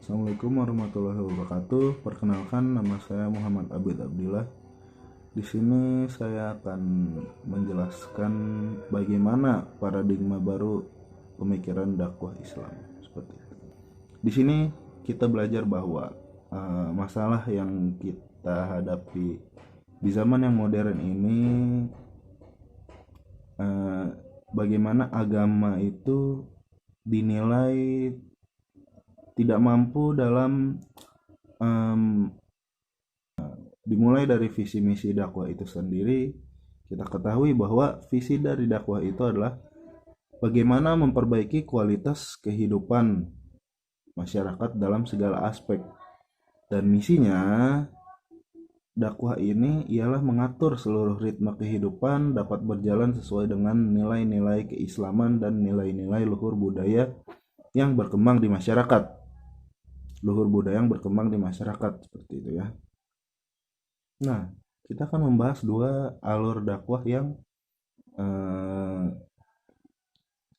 Assalamualaikum warahmatullahi wabarakatuh. Perkenalkan, nama saya Muhammad Abid Abdillah. Di sini saya akan menjelaskan bagaimana paradigma baru pemikiran dakwah Islam. Seperti itu. Di sini kita belajar bahwa masalah yang kita hadapi di zaman yang modern ini, bagaimana agama itu dinilai tidak mampu dalam dimulai dari visi misi dakwah itu sendiri. Kita ketahui bahwa visi dari dakwah itu adalah bagaimana memperbaiki kualitas kehidupan masyarakat dalam segala aspek, dan misinya dakwah ini ialah mengatur seluruh ritme kehidupan dapat berjalan sesuai dengan nilai-nilai keislaman dan nilai-nilai luhur budaya yang berkembang di masyarakat. Seperti itu ya. Nah, kita akan membahas dua alur dakwah yang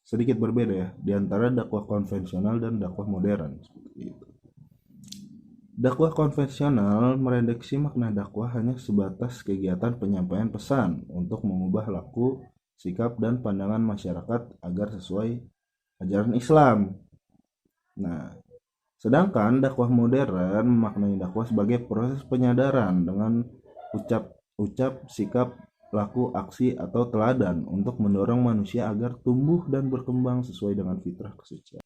sedikit berbeda ya, di antara dakwah konvensional dan dakwah modern. Seperti itu. Dakwah konvensional mereduksi makna dakwah hanya sebatas kegiatan penyampaian pesan untuk mengubah laku, sikap, dan pandangan masyarakat agar sesuai ajaran Islam. Nah, sedangkan dakwah modern memaknai dakwah sebagai proses penyadaran dengan ucap, sikap, laku, aksi, atau teladan untuk mendorong manusia agar tumbuh dan berkembang sesuai dengan fitrah kesucian.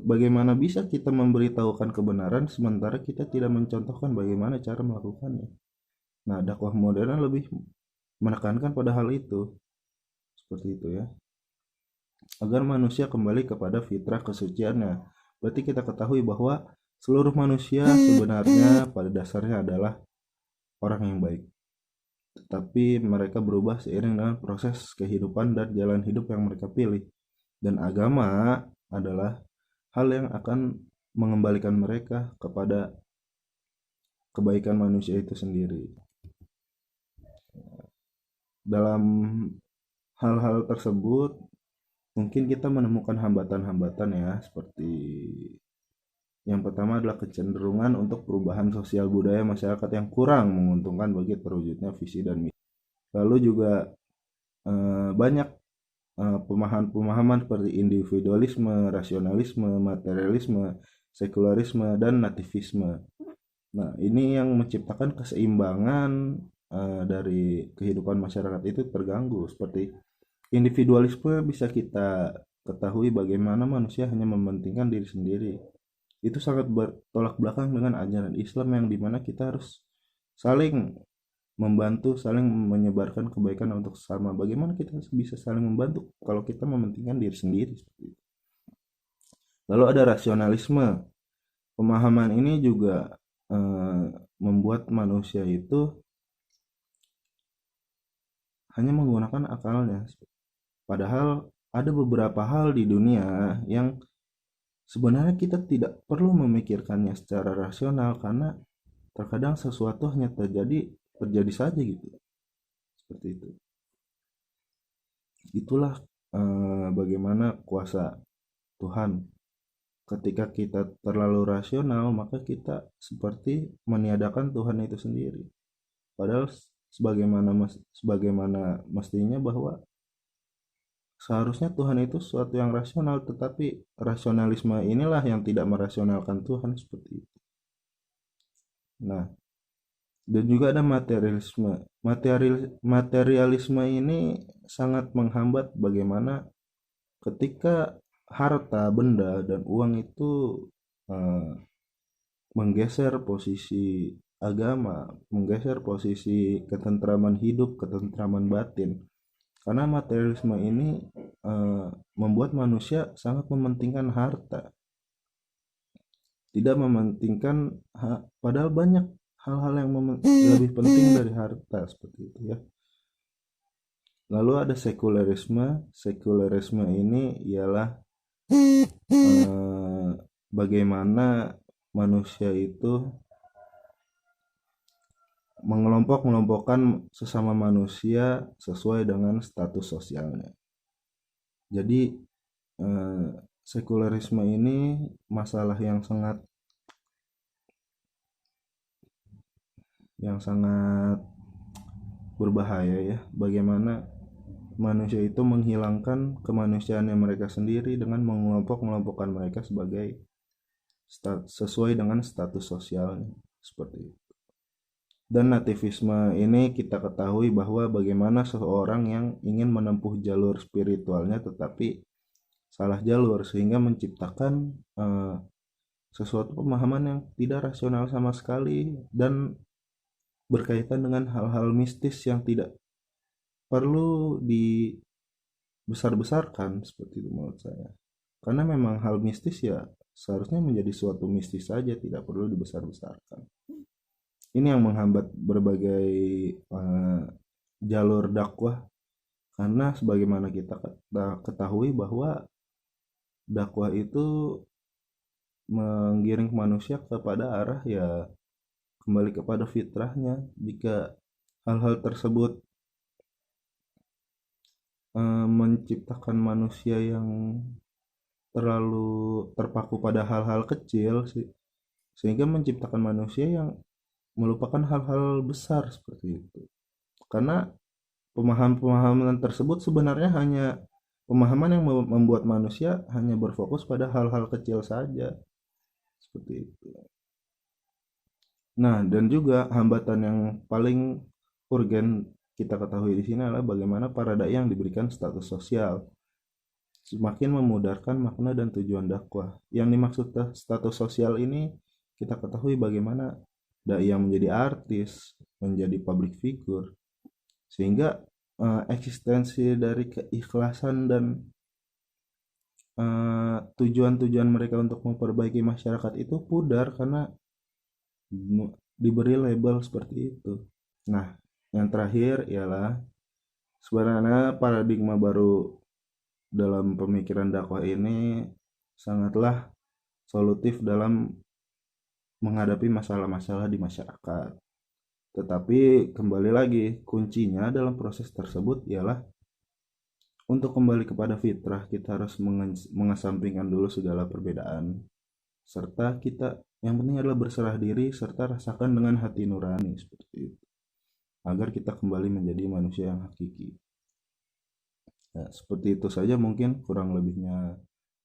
Bagaimana bisa kita memberitahukan kebenaran sementara kita tidak mencontohkan bagaimana cara melakukannya? Nah, dakwah modern lebih menekankan pada hal itu. Seperti itu ya. Agar manusia kembali kepada fitrah kesuciannya. Berarti kita ketahui bahwa seluruh manusia sebenarnya pada dasarnya adalah orang yang baik. Tetapi mereka berubah seiring dengan proses kehidupan dan jalan hidup yang mereka pilih. Dan agama adalah hal yang akan mengembalikan mereka kepada kebaikan manusia itu sendiri. Dalam hal-hal tersebut mungkin kita menemukan hambatan-hambatan ya, seperti yang pertama adalah kecenderungan untuk perubahan sosial budaya masyarakat yang kurang menguntungkan bagi terwujudnya visi dan misi. Lalu juga banyak pemahaman seperti individualisme, rasionalisme, materialisme, sekularisme, dan nativisme. Nah, ini yang menciptakan keseimbangan dari kehidupan masyarakat itu terganggu. Seperti individualisme bisa kita ketahui bagaimana manusia hanya mementingkan diri sendiri. Itu sangat bertolak belakang dengan ajaran Islam yang dimana kita harus saling membantu, saling menyebarkan kebaikan untuk sesama. Bagaimana kita bisa saling membantu kalau kita mementingkan diri sendiri? Lalu ada rasionalisme. Pemahaman ini juga membuat manusia itu hanya menggunakan akalnya. Padahal ada beberapa hal di dunia yang sebenarnya kita tidak perlu memikirkannya secara rasional, karena terkadang sesuatu hanya terjadi saja gitu. Seperti itu. Itulah bagaimana kuasa Tuhan. Ketika kita terlalu rasional, maka kita seperti meniadakan Tuhan itu sendiri. Padahal sebagaimana mestinya bahwa seharusnya Tuhan itu sesuatu yang rasional, tetapi rasionalisme inilah yang tidak merasionalkan Tuhan, seperti itu. Nah, dan juga ada materialisme. Materialisme ini sangat menghambat bagaimana ketika harta, benda, dan uang itu menggeser posisi agama, menggeser posisi ketentraman hidup, ketentraman batin. Karena materialisme ini membuat manusia sangat mementingkan harta, tidak mementingkan padahal banyak hal-hal yang lebih penting dari harta, seperti itu ya. Lalu ada sekularisme. Sekularisme ini ialah bagaimana manusia itu mengelompok-kelompokkan sesama manusia sesuai dengan status sosialnya. Jadi Sekulerisme ini masalah yang sangat berbahaya ya. Bagaimana manusia itu menghilangkan kemanusiaannya mereka sendiri dengan mengelompok-melompokkan mereka sesuai dengan status sosialnya seperti itu. Dan nativisme ini kita ketahui bahwa bagaimana seseorang yang ingin menempuh jalur spiritualnya tetapi salah jalur sehingga menciptakan sesuatu pemahaman yang tidak rasional sama sekali dan berkaitan dengan hal-hal mistis yang tidak perlu dibesar-besarkan seperti itu menurut saya. Karena memang hal mistis ya seharusnya menjadi suatu mistis saja, tidak perlu dibesar-besarkan. Ini yang menghambat berbagai uh, jalur dakwah karena sebagaimana kita ketahui bahwa dakwah itu menggiring manusia kepada arah ya kembali kepada fitrahnya. Jika hal-hal tersebut menciptakan manusia yang terlalu terpaku pada hal-hal kecil sehingga menciptakan manusia yang melupakan hal-hal besar seperti itu. Karena pemahaman-pemahaman tersebut sebenarnya hanya pemahaman yang membuat manusia hanya berfokus pada hal-hal kecil saja seperti itu. Nah, dan juga hambatan yang paling urgen kita ketahui di sini adalah bagaimana para dai yang diberikan status sosial semakin memudarkan makna dan tujuan dakwah. Yang dimaksud status sosial ini kita ketahui bagaimana dai yang menjadi artis, menjadi public figure, sehingga eksistensi dari keikhlasan dan tujuan-tujuan mereka untuk memperbaiki masyarakat itu pudar karena diberi label seperti itu. Nah, yang terakhir ialah sebenarnya paradigma baru dalam pemikiran dakwah ini sangatlah solutif dalam menghadapi masalah-masalah di masyarakat. Tetapi kembali lagi, kuncinya dalam proses tersebut ialah untuk kembali kepada fitrah. Kita harus mengesampingkan dulu segala perbedaan, serta kita yang penting adalah berserah diri serta rasakan dengan hati nurani seperti itu, agar kita kembali menjadi manusia yang hakiki. Ya, seperti itu saja mungkin, kurang lebihnya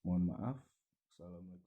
mohon maaf. Assalamualaikum.